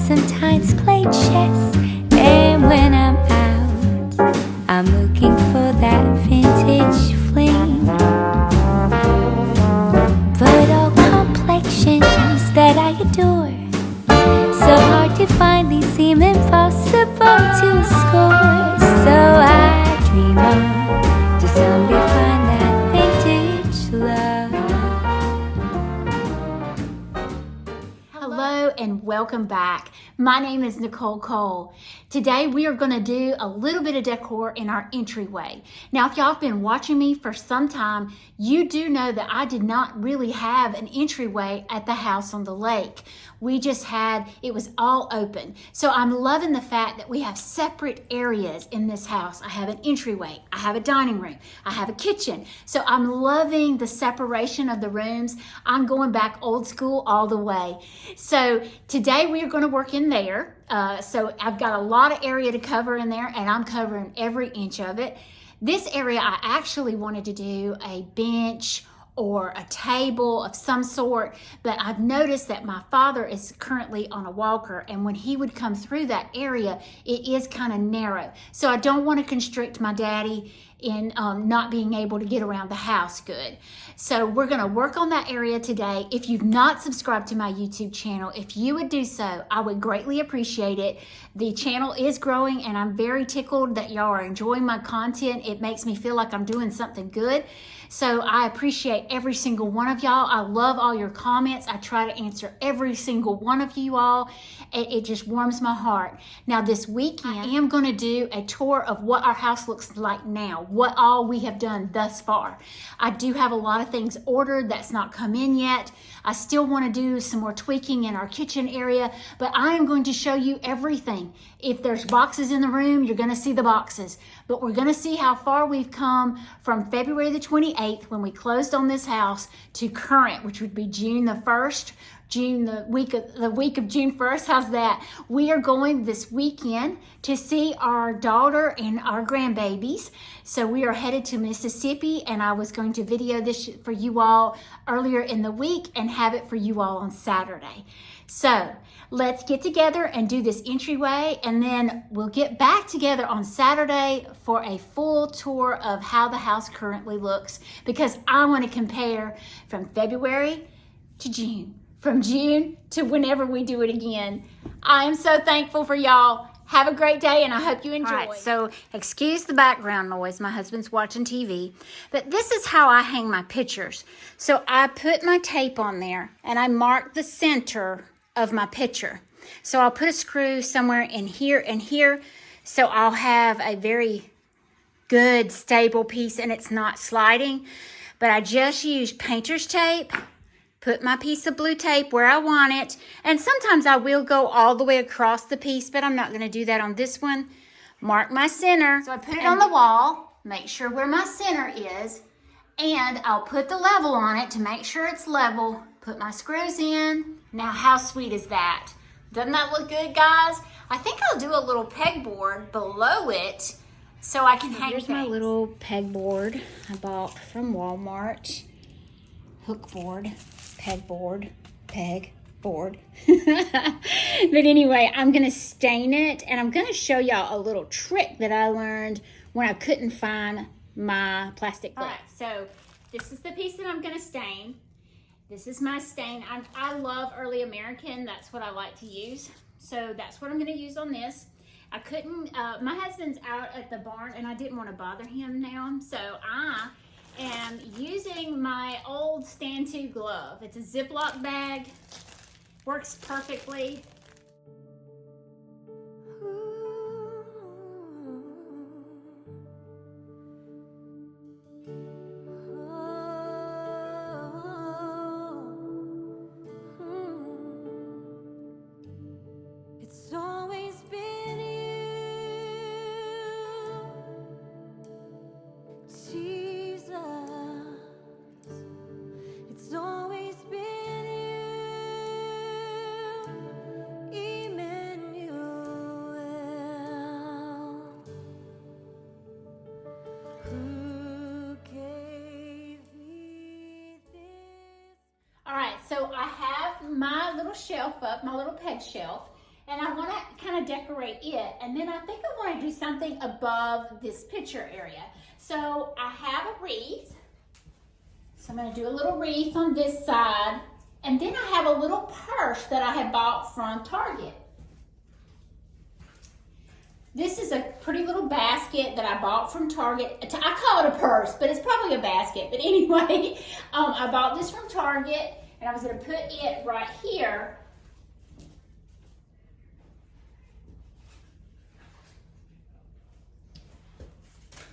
sometimes play chess. And when I'm out, I'm looking for that vintage fling. But all complexions that I adore, so hard to find, these seem impossible to score. So I dream on to someday find that vintage love. Hello and welcome back. My name is Nicole Cole. Today we are going to do a little bit of decor in our entryway. Now, if y'all have been watching me for some time, you do know that I did not really have an entryway at the house on the lake. We just had, it was all open. So I'm loving the fact that we have separate areas in this house. I have an entryway, I have a dining room, I have a kitchen. So I'm loving the separation of the rooms. I'm going back old school all the way. So today we are going to work in there. So I've got a lot of area to cover in there, and I'm covering every inch of it. This area I actually wanted to do a bench or a table of some sort, but I've noticed that my father is currently on a walker, and when he would come through that area, it is kind of narrow. So I don't want to constrict my daddy in not being able to get around the house good. So we're going to work on that area today. If you've not subscribed to my YouTube channel, if you would do so, I would greatly appreciate it. The channel is growing, and I'm very tickled that y'all are enjoying my content. It makes me feel like I'm doing something good. So I appreciate every single one of y'all. I love all your comments. I try to answer every single one of you all. It just warms my heart. Now this weekend, I am going to do a tour of what our house looks like now, what all we have done thus far. I do have a lot of things ordered that's not come in yet. I still want to do some more tweaking in our kitchen area, but I am going to show you everything. If there's boxes in the room, you're going to see the boxes. But we're going to see how far we've come from February the 28th, when we closed on this house, to current, which would be June the 1st, the week of June 1st. How's that? We are going this weekend to see our daughter and our grandbabies. So we are headed to Mississippi, and I was going to video this for you all earlier in the week and have it for you all on Saturday. So let's get together and do this entryway, and then we'll get back together on Saturday for a full tour of how the house currently looks, because I want to compare from February to June, from June to whenever we do it again. I am so thankful for y'all. Have a great day, and I hope you enjoy. All right, so excuse the background noise. My husband's watching TV. But this is how I hang my pictures. So I put my tape on there, and I mark the center of my picture. So I'll put a screw somewhere in here and here, so I'll have a very good stable piece and it's not sliding. But I just use painter's tape, put my piece of blue tape where I want it, and sometimes I will go all the way across the piece, but I'm not going to do that on this one. Mark my center. So I put it on the wall, make sure where my center is, and I'll put the level on it to make sure it's level. Put my screws in. Now, how sweet is that? Doesn't that look good, guys? I think I'll do a little pegboard below it so I can hang things. Here's my little pegboard I bought from Walmart. Hook board, pegboard, pegboard. But anyway, I'm going to stain it, and I'm going to show y'all a little trick that I learned when I couldn't find my plastic glue. All right, so this is the piece that I'm going to stain. This is my stain. I love Early American. That's what I like to use. So that's what I'm going to use on this. I couldn't, my husband's out at the barn, and I didn't want to bother him now. So I am using my old Stand 2 glove. It's a Ziploc bag. Works perfectly. So I have my little shelf up, my little peg shelf, and I want to kind of decorate it. And then I think I want to do something above this picture area. So I have a wreath. So I'm going to do a little wreath on this side. And then I have a little purse that I had bought from Target. This is a pretty little basket that I bought from Target. I call it a purse, but it's probably a basket. But anyway, I bought this from Target, and I was going to put it right here.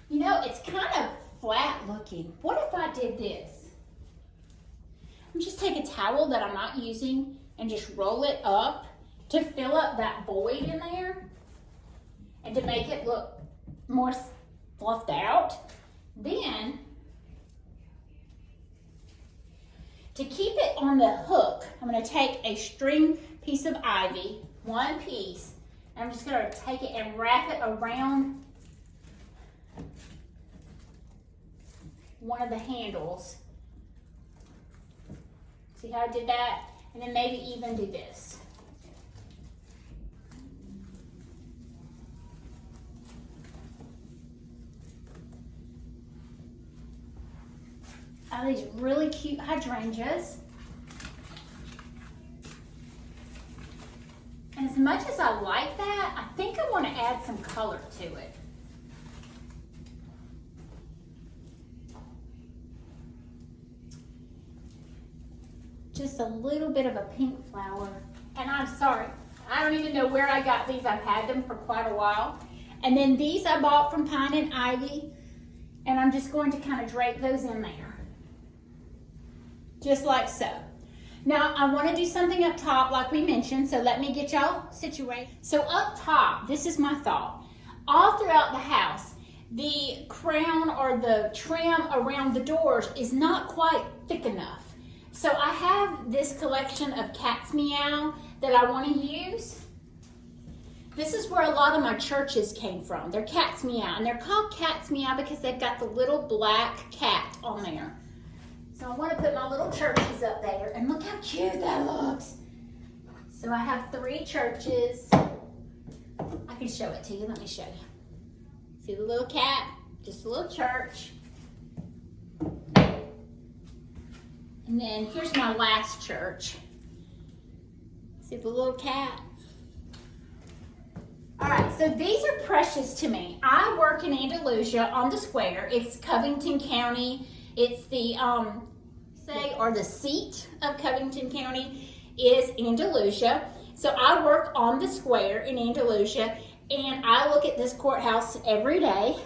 You know, it's kind of flat looking. What if I did this? Just take a towel that I'm not using and just roll it up to fill up that void in there and to make it look more fluffed out. Then, to keep it on the hook, I'm going to take a string piece of ivy, one piece, and I'm just going to take it and wrap it around one of the handles. See how I did that? And then maybe even do this. I have these really cute hydrangeas. And as much as I like that, I think I want to add some color to it. Just a little bit of a pink flower. And I'm sorry, I don't even know where I got these. I've had them for quite a while. And then these I bought from Pine and Ivy. And I'm just going to kind of drape those in there. Just like so. Now I want to do something up top like we mentioned, so let me get y'all situated. So up top, this is my thought. All throughout the house, the crown or the trim around the doors is not quite thick enough. So I have this collection of Cat's Meow that I want to use. This is where a lot of my churches came from. They're Cat's Meow, and they're called Cat's Meow because they've got the little black cat on there. So I want to put my little churches up there, and look how cute that looks. So I have 3 churches. I can show it to you. Let me show you. See the little cat? Just a little church. And then here's my last church. See the little cat? All right, so these are precious to me. I work in Andalusia on the square. It's Covington County. It's the, the seat of Covington County is Andalusia. So I work on the square in Andalusia, and I look at this courthouse every day.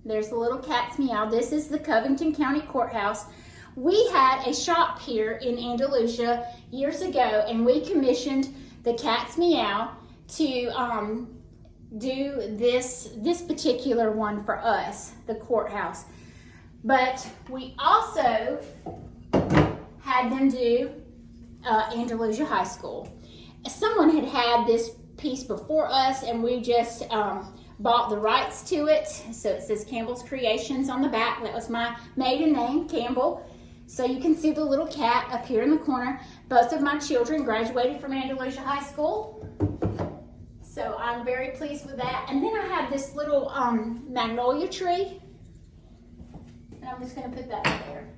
There's the little Cat's Meow. This is the Covington County Courthouse. We had a shop here in Andalusia years ago, and we commissioned the Cat's Meow to do this particular one for us, the courthouse. But we also had them do Andalusia High School. Someone had this piece before us, and we just bought the rights to it. So it says Campbell's Creations on the back. That was my maiden name, Campbell. So you can see the little cat up here in the corner. Both of my children graduated from Andalusia High School. So I'm very pleased with that. And then I have this little magnolia tree. And I'm just going to put that there.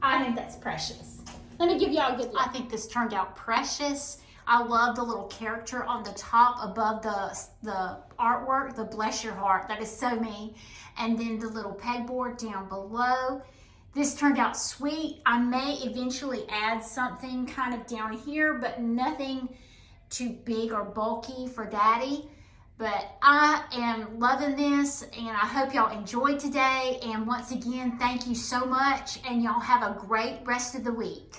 I think that's precious. Let me give y'all a good look. I think this turned out precious. I love the little character on the top above the artwork, the bless your heart. That is so me. And then the little pegboard down below. This turned out sweet. I may eventually add something kind of down here, but nothing too big or bulky for Daddy. But I am loving this, and I hope y'all enjoyed today. And once again, thank you so much, and y'all have a great rest of the week.